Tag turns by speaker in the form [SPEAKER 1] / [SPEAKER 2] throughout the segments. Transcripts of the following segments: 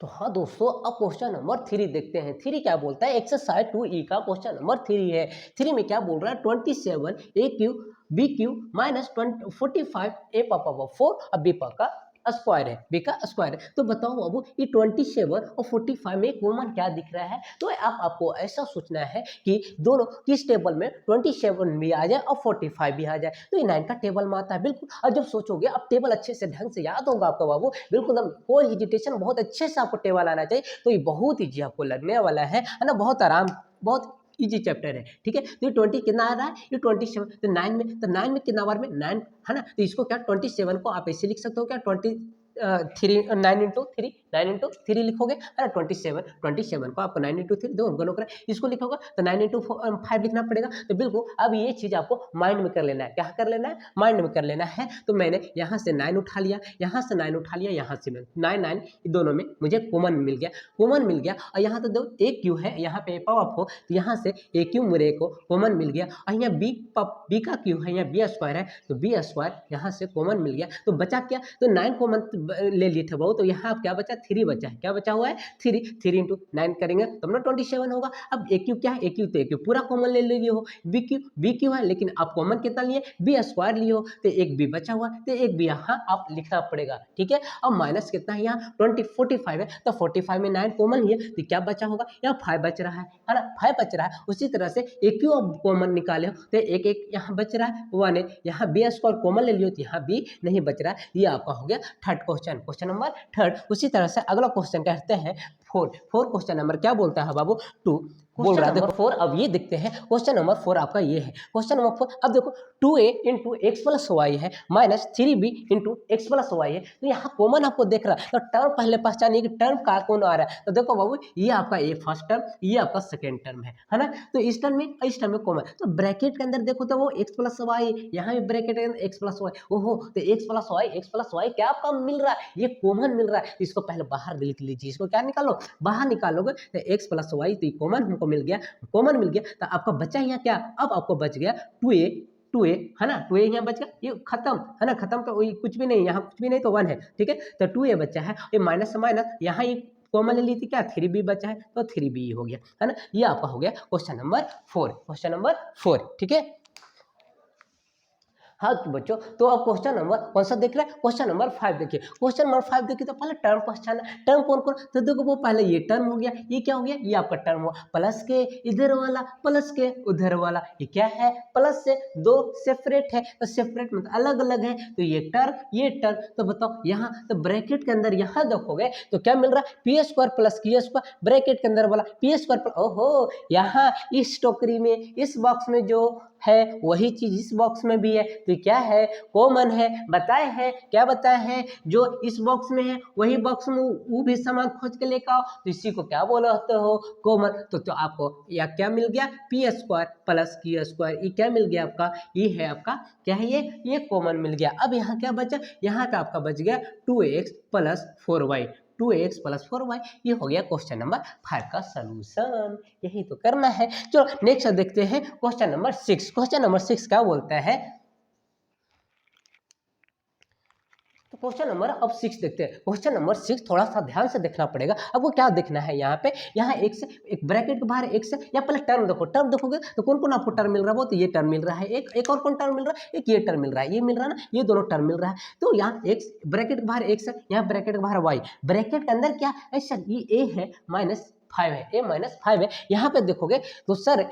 [SPEAKER 1] तो हाँ दोस्तों, अब क्वेश्चन नंबर 3 देखते हैं। 3 क्या बोलता है, एक्सरसाइज 2E का क्वेश्चन नंबर 3 है। 3 में क्या बोल रहा है, 27 ए क्यू बी क्यू माइनस 45 ए पापा 4 अब बी का स्क्वायर है, बी का स्क्वायर है। तो बताओ बाबू, ये 27 और 45 में कॉमन क्या दिख रहा है। तो आपको ऐसा सोचना है कि दोनों किस टेबल में 27 भी आ जाए और 45 भी आ जाए। तो ये 9 का टेबल में आता है बिल्कुल। और जब सोचोगे, अब टेबल अच्छे से ढंग से याद होगा आपका बाबू, बिल्कुल हम कोई हेजिटेशन, बहुत अच्छे से आपको टेबल आना चाहिए। तो ये बहुत ईजी आपको लगने वाला है ना, बहुत आराम, बहुत इजी चैप्टर है। ठीक है, तो ये 20 कितना आ रहा है, ये 27। तो 9 में कितना बार में 9 है ना। तो इसको क्या 27 को आप ऐसे लिख सकते हो क्या, 9 इंटू 3 लिखोगे है ना। 27 को आपको 9 इंटू 3 दो गुणों कर इसको लिखोगे तो 9 इंटू 5 लिखना पड़ेगा। तो बिल्कुल अब ये चीज आपको माइंड में कर लेना है। क्या कर लेना है, माइंड में कर लेना है। तो मैंने यहाँ से 9 उठा लिया, यहाँ से 9 उठा लिया, यहाँ से 9 दोनों में मुझे कॉमन मिल गया, कॉमन मिल गया। और यहाँ तो दो ए क्यू है, यहाँ पे पावर हो, तो यहाँ से ए क्यू मेरे को कॉमन मिल गया। और यहाँ बी का क्यू है, यहाँ बी स्क्वायर है, तो बी स्क्वायर यहाँ से कॉमन मिल गया। तो बचा क्या, तो 9 कॉमन ले लिए थे बहुत। तो यहाँ क्या बचा, 3 बचा है। क्या बचा हुआ है, 3 इंटू 9 करेंगे तब ना 27 होगा। अब ए क्यू क्या है, ए क्यू तो ए क्यू पूरा कॉमन ले लिए हो। बी क्यू है, लेकिन आप कॉमन कितना लिए, बी स्क्वायर लिए हो, तो एक बी बचा हुआ, तो एक बी यहाँ आप लिखना पड़ेगा। ठीक है, अब माइनस कितना है यहाँ 45 है, तो 45 में 9 कॉमन ही है, तो क्या बचा होगा, यहाँ 5 बच रहा है ना, 5 बच रहा है। उसी तरह से ए क्यू अब कॉमन निकाले हो, तो एक यहाँ बच रहा है 1 है, यहाँ बी स्क्वायर कॉमन ले लियो, तो यहाँ बी नहीं बच रहा है। ये आपका हो गया third question, question number third. उसी तरह से अगला क्वेश्चन कहते हैं 4 क्वेश्चन नंबर क्या बोलता है बाबू, 2 बोल रहा है। देखो 4 अब ये देखते हैं, क्वेश्चन नंबर 4 आपका ये है। क्वेश्चन नंबर 4 अब देखो 2a into X plus Y है minus 3b into X plus Y है। तो यहाँ कॉमन आपको देख रहा है, तो टर्म पहले पहचानिए कि टर्म का कौन आ रहा है। तो देखो बाबू, ये आपका ए फर्स्ट टर्म, ये आपका सेकेंड टर्म है ना। तो इस टर्म में कॉमन, तो ब्रैकेट के अंदर देखो तो वो एक्स प्लस वाई, यहाँ भी ब्रैकेट के अंदर एक्स प्लस वाई। ओहो, तो एक्स प्लस वाई क्या आपका मिल रहा है, ये कॉमन मिल रहा है। तो इसको पहले बाहर लिख लीजिए, इसको क्या निकालो, बाहर निकालोगे तो एक्स प्लस वाई, तो कॉमन हमको मिल गया, कॉमन मिल गया। तो आपका बचा यहाँ क्या, अब आपको बच गया 2a है ना, 2a यहाँ बच गया, ये खत्म है ना, खत्म। तो कुछ भी नहीं, यहाँ कुछ भी नहीं तो 1 है। ठीक है, तो 2a बचा है, ये माइनस से माइनस, यहाँ ये कॉमन ले ली थी क्या, 3b बचा है, तो 3b हो गया है ना। ये आपका हो गया क्वेश्चन नंबर 4, क्वेश्चन नंबर 4। ठीक है, हाँ तो बच्चों, तो अब क्वेश्चन नंबर कौन सा देख रहे हैं, क्वेश्चन नंबर 5 देखिए। क्वेश्चन नंबर 5 देखिए, तो पहले टर्म पहचाना, टर्म कौन कौन, तो देखो वो पहले ये टर्म हो गया, ये क्या हो गया, ये आपका टर्म हुआ, प्लस के इधर वाला, प्लस के उधर वाला, ये क्या है, प्लस से दो सेपरेट है, तो सेपरेट मतलब अलग अलग है। तो ये टर्म, तो बताओ यहाँ, तो ब्रैकेट के अंदर यहाँ देखोगे तो क्या मिल रहा है, P square plus Q square, bracket के अंदर वाला पी स्क्वायर, ओहो, यहाँ इस टोकरी में, इस बॉक्स में जो है वही चीज इस बॉक्स में भी है, तो क्या है, कॉमन है। बताए हैं, क्या बताए हैं, जो इस बॉक्स में है वही बॉक्स में वो भी सामान खोज के लेकर आओ, तो इसी को क्या बोलते हो, कॉमन। तो आपको या क्या मिल गया, P square plus Q square, ये क्या मिल गया आपका, ये है आपका क्या है, ये कॉमन मिल गया। अब यहाँ क्या बचा, यहाँ पे आपका बच गया 2x plus 4y, 2x plus 4y, ये हो गया क्वेश्चन नंबर 5 का सलूशन। यही तो करना है। चलो नेक्स्ट देखते हैं क्वेश्चन नंबर 6। क्वेश्चन नंबर 6 क्या बोलता है, तो क्वेश्चन नंबर अब 6 देखते हैं। क्वेश्चन नंबर 6 थोड़ा सा ध्यान से देखना पड़ेगा। अब वो क्या देखना है, यहाँ पे यहाँ एक से एक ब्रैकेट के बाहर एक से, या पहले टर्म देखो, टर्म देखोगे तो कौन कौन आपको टर्म मिल रहा है, वो तो ये टर्म मिल रहा है, एक और कौन टर्म मिल रहा है, एक ये टर्म मिल रहा है, ये मिल रहा है ना, ये दोनों टर्म मिल रहा है। तो यहाँ एक ब्रैकेट के बाहर एक से, यहाँ ब्रैकेट के बाहर वाई, ब्रैकेट के अंदर क्या है सर, ये ए है -5 है, ए -5 है। यहाँ पे देखोगे तो सर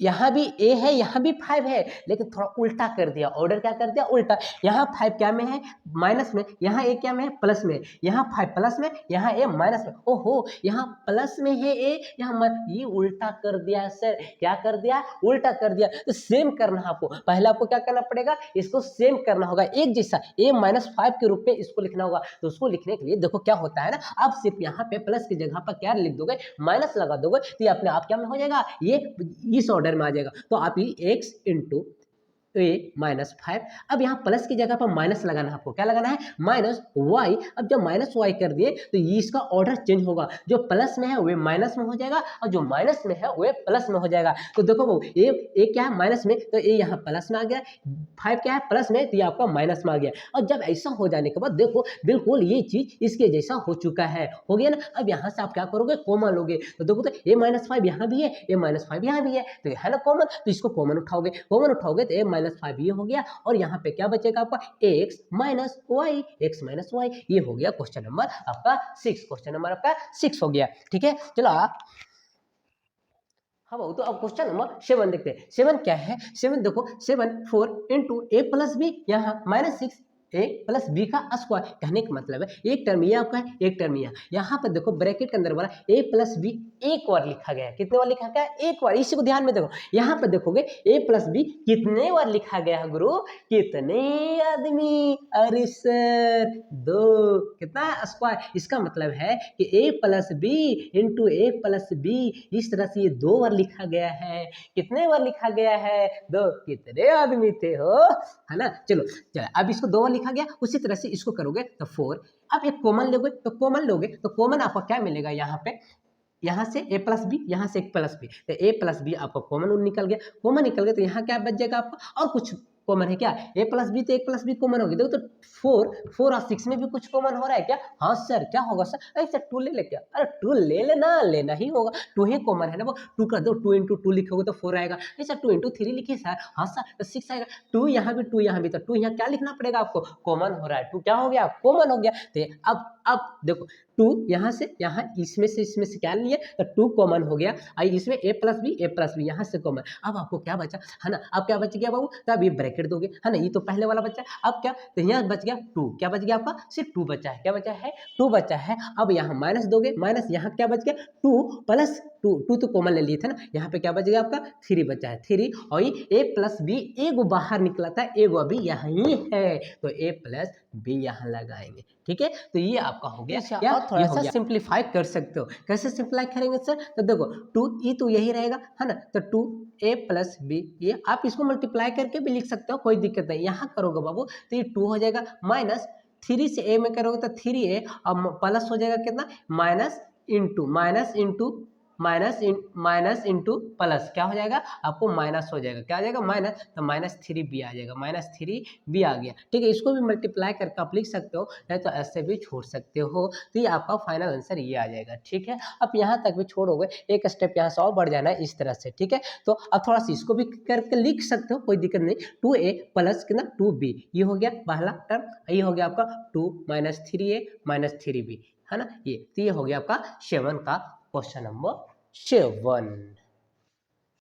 [SPEAKER 1] यहाँ भी ए है, यहाँ भी 5 है, लेकिन थोड़ा उल्टा कर दिया, ऑर्डर क्या कर दिया, उल्टा। यहाँ 5 क्या में है, माइनस में, यहाँ ए क्या में है, प्लस में, यहाँ 5 प्लस में, यहाँ ए माइनस में। ओहो, यहाँ प्लस में है ए, यहाँ ये उल्टा कर दिया सर, क्या कर दिया, उल्टा कर दिया। तो सेम करना आपको, पहले आपको क्या करना पड़ेगा, इसको सेम करना होगा, एक जैसा ए -5 के रूप में इसको लिखना होगा। तो उसको लिखने के लिए देखो क्या होता है ना, आप सिर्फ यहाँ पे प्लस की जगह पर क्या लिख दोगे, माइनस लगा दोगे, तो ये अपने आप क्या में हो जाएगा, ये इस ऑर्डर में आ जाएगा। तो आप ये x इंटू ए माइनस 5। अब यहाँ प्लस की जगह पर माइनस लगाना है आपको, क्या लगाना है माइनस वाई। अब जब माइनस वाई कर दिए तो ये इसका ऑर्डर चेंज होगा, जो प्लस में है वो माइनस में हो जाएगा और जो माइनस में है वो प्लस में हो जाएगा। तो देखो वो ए क्या है माइनस में, तो ए यहाँ प्लस में आ गया, 5 क्या है प्लस में, तो ये आपका माइनस में आ गया। और जब ऐसा हो जाने के बाद देखो बिल्कुल ये चीज इसके जैसा हो चुका है, हो गया ना। अब यहाँ से आप क्या करोगे कॉमन लोगे, तो देखो तो ए माइनस 5 यहाँ भी है, ए माइनस 5 यहाँ भी है, तो है ना कॉमन, तो इसको कॉमन उठाओगे, कॉमन उठाओगे तो ए माइनस 5 ये हो गया और यहाँ पे क्या बचेगा आपका x minus y, x minus y. ये हो गया क्वेश्चन नंबर आपका 6, क्वेश्चन नंबर आपका 6 हो गया। ठीक है, चलो आप हाँ बाबू, तो अब क्वेश्चन नंबर 7 देखते हैं। 7 क्या है, 7 देखो 7 4 इंटू ए प्लस बी, यहाँ माइनस 6 ए प्लस बी का स्क्वायर। कहने का मतलब है एक टर्म ये आपका है, एक टर्म ये। यहाँ पर देखो ब्रैकेट के अंदर वाला ए प्लस बी एक बार लिखा गया है, कितने बार लिखा गया है एक बार, इसी को ध्यान में देखो। यहाँ पर देखोगे ए प्लस बी कितने बार लिखा गया है गुरु, कितने आदमी, अरे सर 2, कितना स्क्वायर। इसका मतलब है कि ए प्लस बी इंटू ए प्लस बी, इस तरह से ये 2 बार लिखा गया है। कितने बार लिखा गया है 2, कितने आदमी थे हो, है ना। चलो अब इसको 2 बार लिखा गया, उसी तरह से इसको करोगे तो 4। अब एक कॉमन लोगे तो कॉमन लोगे तो कॉमन आपको क्या मिलेगा, यहाँ पे यहाँ से ए प्लस बी, यहाँ से एक प्लस बी, तो ए प्लस बी आपका कॉमन निकल गया, कॉमन निकल गया तो यहाँ क्या बच जाएगा आपका, और कुछ कॉमन है क्या, ए प्लस बी तो एक प्लस बी कॉमन होगी। देखो तो 4 और 6 में भी कुछ कॉमन हो रहा है क्या, हाँ सर क्या होगा सर, ऐसा 2 ले ले क्या, अरे 2 ले लेना, लेना ही होगा, 2 ही कॉमन है ना, वो 2 कर दो, 2 इंटू 2 लिखोगे तो 4 आएगा, ऐसा 2 इंटू 3 लिखिए सर, हाँ सर तो 6 आएगा, 2 यहाँ भी 2 यहाँ भी, तो 2 यहाँ क्या लिखना पड़ेगा आपको, कॉमन हो रहा है, 2 क्या हो गया कॉमन हो गया। तो अब देखो 2 यहाँ से यहाँ, इसमें से क्या लिए तो 2 कॉमन हो गया, आई इसमें ए प्लस बी यहाँ से कॉमन। अब आपको क्या बचा है ना, अब क्या बच गया बाबू, तो अब ये ब्रैकेट दोगे है ना, ये तो पहले वाला बचा। अब क्या, तो यहाँ बच गया 2, क्या बच गया आपका सिर्फ 2 बचा है, क्या बचा है 2 बचा है। अब यहाँ माइनस दोगे, माइनस यहाँ क्या बच गया 2 प्लस 2 तो कॉमन ले लिए थे ना, यहाँ पे क्या बच गया आपका 3 बचा है 3, और ये ए प्लस बी एगो बाहर निकला था, एगो अभी यहीं है, तो ए प्लस बी यहाँ लगाएंगे। ठीक है, तो ये आपका हो गया। या थोड़ा सा सिंप्लीफाई कर सकते हो, कैसे सिंप्लीफाई करेंगे सर, तो देखो 2 ई तो यही रहेगा है ना, तो 2 ए प्लस बी, ये आप इसको मल्टीप्लाई करके भी लिख सकते हो, कोई दिक्कत नहीं। यहाँ करोगे बाबू तो ये 2 हो जाएगा, माइनस 3 से ए में करोगे तो 3a, और प्लस हो जाएगा कितना minus into minus into plus, क्या हो जाएगा आपको माइनस हो जाएगा, क्या आ जाएगा माइनस, तो -3 बी आ जाएगा, -3 बी आ गया। ठीक है, इसको भी मल्टीप्लाई करके आप लिख सकते हो, नहीं तो ऐसे भी छोड़ सकते हो, तो ये आपका फाइनल आंसर ये आ जाएगा। ठीक है, अब यहाँ तक भी छोड़ोगे, एक स्टेप यहाँ से और बढ़ जाना है इस तरह से। ठीक है, तो अब थोड़ा सा इसको भी करके लिख सकते हो, कोई दिक्कत नहीं। 2a प्लस कितना 2b, ये हो गया पहला टर्म, ये हो गया आपका 2 -3a -3b, है ना, ये तो ये हो गया आपका 7 का क्वेश्चन नंबर 7।